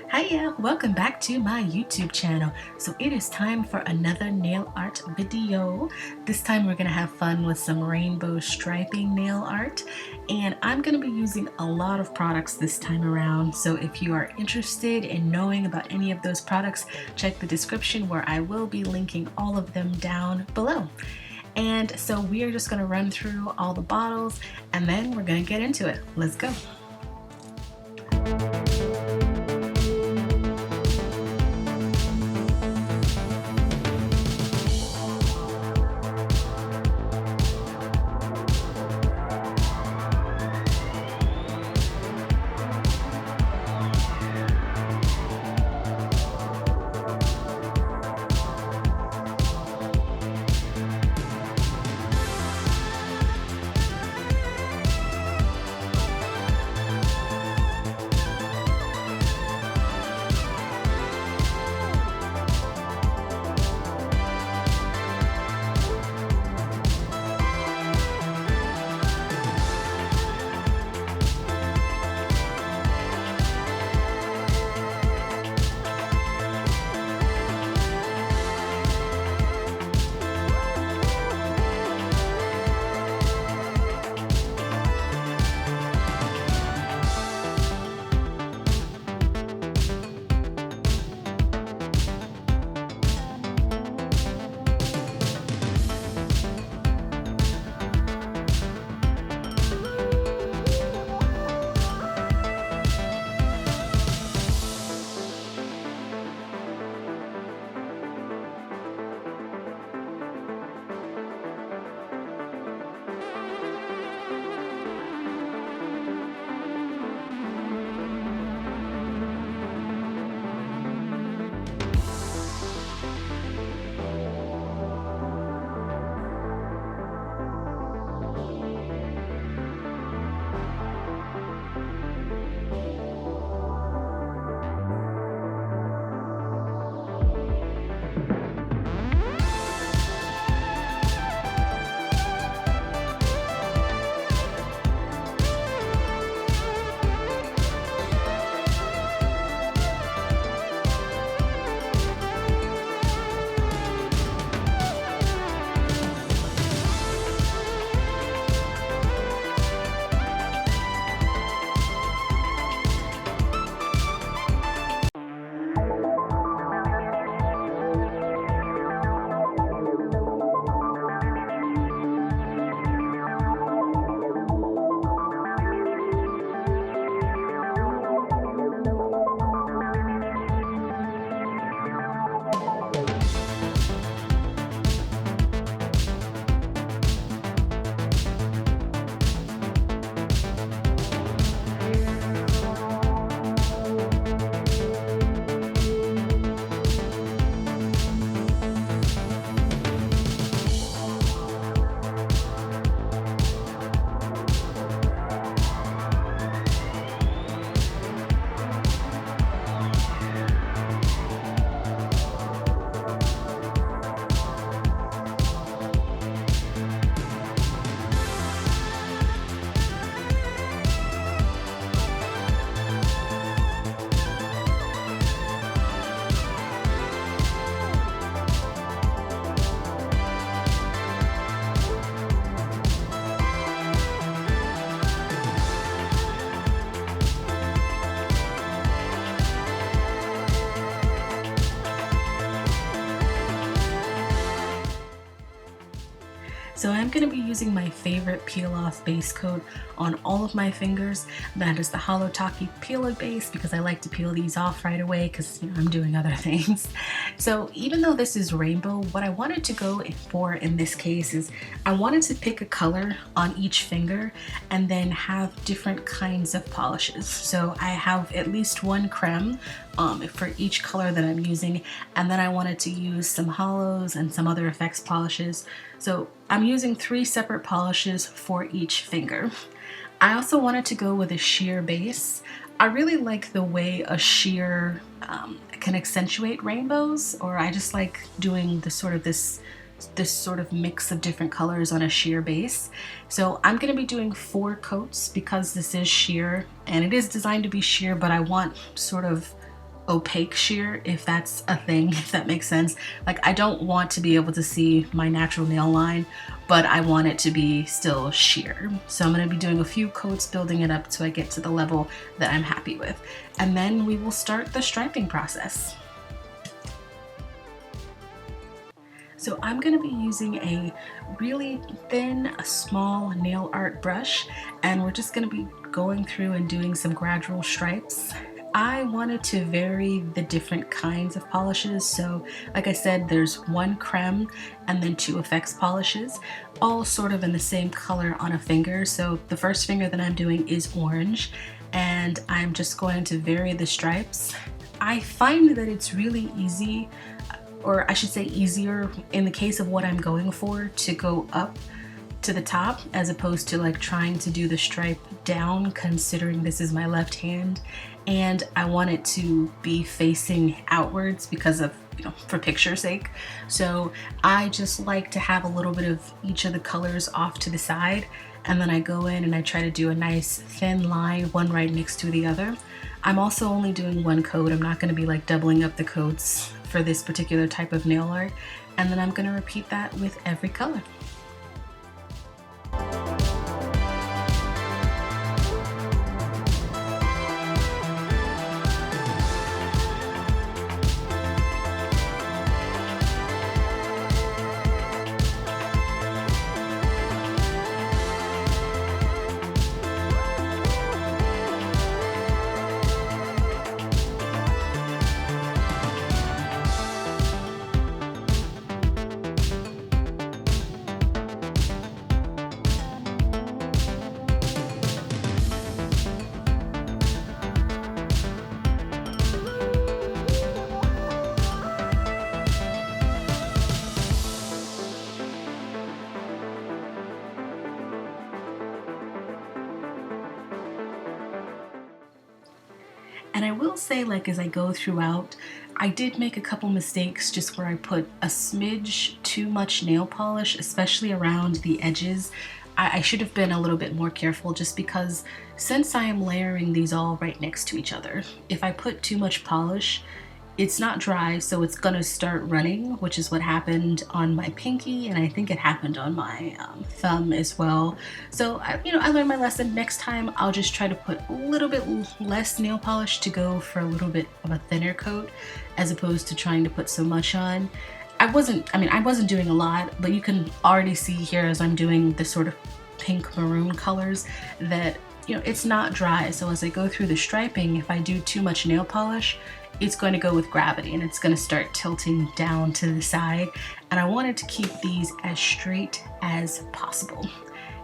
Hiya, welcome back to my YouTube channel. So it is time for another nail art video. This time we're gonna have fun with some rainbow striping nail art, and I'm gonna be using a lot of products this time around. So if you are interested in knowing about any of those products, check the description where I will be linking all of them down below. And so we are just gonna run through all the bottles and then we're gonna get into it. Let's go. So I'm going to be using my favorite peel off base coat on all of my fingers. That is the Holo Peeler base, because I like to peel these off right away because I'm doing other things. So even though this is rainbow, what I wanted to go for in this case is I wanted to pick a color on each finger and then have different kinds of polishes. So I have at least one creme for each color that I'm using, and then I wanted to use some holos and some other effects polishes. So I'm using 3 separate polishes for each finger. I also wanted to go with a sheer base. I really like the way a sheer can accentuate rainbows, or I just like doing this sort of mix of different colors on a sheer base. So I'm going to be doing 4 coats because this is sheer and it is designed to be sheer, but I want sort of opaque sheer, if that's a thing, if that makes sense. Like, I don't want to be able to see my natural nail line, but I want it to be still sheer. So I'm going to be doing a few coats, building it up till I get to the level that I'm happy with. And then we will start the striping process. So I'm going to be using a really thin, small nail art brush, and we're just going to be going through and doing some gradual stripes. I wanted to vary the different kinds of polishes, so like I said, there's one creme and then 2 effects polishes, all sort of in the same color on a finger. So the first finger that I'm doing is orange, and I'm just going to vary the stripes. I find that it's really easy, or I should say easier in the case of what I'm going for, to go up to the top as opposed to like trying to do the stripe down, considering this is my left hand and I want it to be facing outwards because of, you know, for picture's sake. So I just like to have a little bit of each of the colors off to the side, and then I go in and I try to do a nice thin line, one right next to the other. I'm also only doing one coat. I'm not going to be like doubling up the coats for this particular type of nail art, and then I'm going to repeat that with every color. And I will say, like, as I go throughout, I did make a couple mistakes just where I put a smidge too much nail polish, especially around the edges. I should have been a little bit more careful, just because since I am layering these all right next to each other, if I put too much polish, it's not dry, so it's gonna start running, which is what happened on my pinky, and I think it happened on my thumb as well. So I learned my lesson. Next time I'll just try to put a little bit less nail polish to go for a little bit of a thinner coat, as opposed to trying to put so much on. I wasn't doing a lot, but you can already see here as I'm doing the sort of pink maroon colors that, you know, it's not dry. So as I go through the striping, if I do too much nail polish, it's going to go with gravity and it's going to start tilting down to the side. And I wanted to keep these as straight as possible.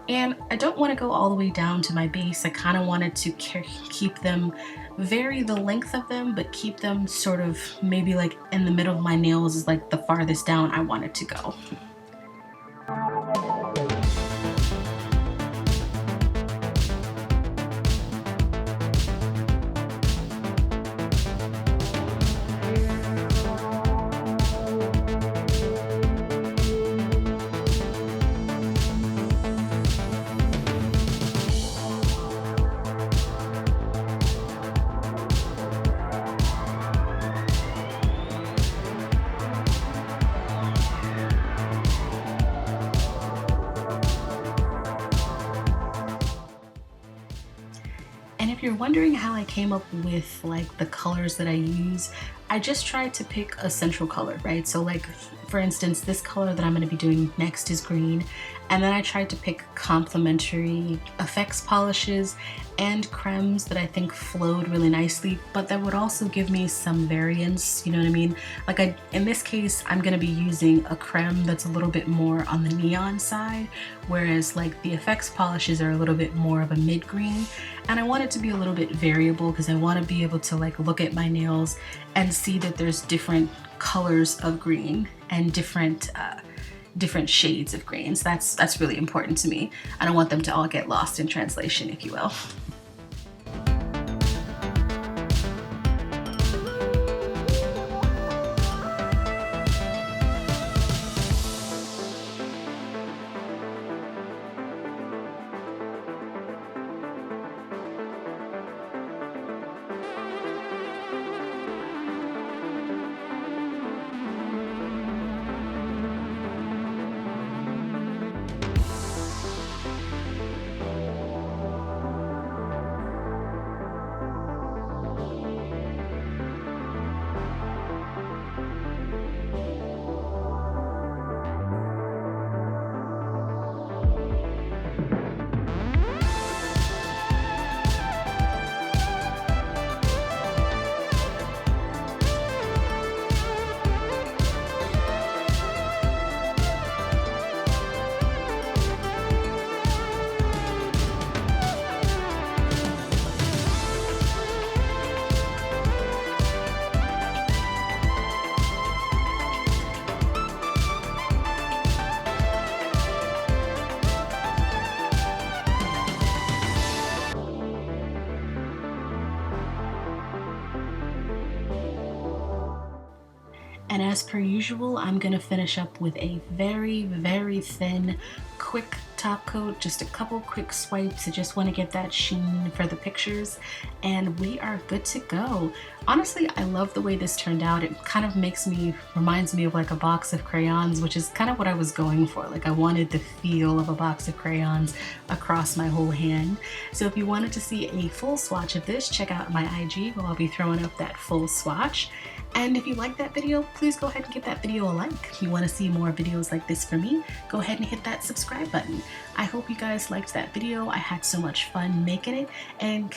And I don't want to go all the way down to my base. I kind of wanted to keep them, vary the length of them, but keep them sort of maybe like in the middle of my nails is like the farthest down I want it to go. And if you're wondering how I came up with like the colors that I use, I just tried to pick a central color, right? So like, for instance, this color that I'm going to be doing next is green, and then I tried to pick complementary effects polishes and cremes that I think flowed really nicely, but that would also give me some variance, you know what I mean? Like in this case, I'm going to be using a creme that's a little bit more on the neon side, whereas like the effects polishes are a little bit more of a mid-green, and I want it to be a little bit variable because I want to be able to like look at my nails and see that there's different colors of green and different shades of green. So that's really important to me. I don't want them to all get lost in translation, if you will. And as per usual, I'm gonna finish up with a very, very thin, quick top coat, just a couple quick swipes. I just want to get that sheen for the pictures, and we are good to go. Honestly, I love the way this turned out. It kind of reminds me of like a box of crayons, which is kind of what I was going for. Like I wanted the feel of a box of crayons across my whole hand. So if you wanted to see a full swatch of this, check out my IG where I'll be throwing up that full swatch. And if you like that video, please go ahead and give that video a like. If you want to see more videos like this from me, go ahead and hit that subscribe button. I hope you guys liked that video. I had so much fun making it, and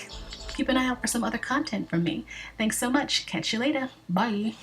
keep an eye out for some other content from me. Thanks so much. Catch you later. Bye.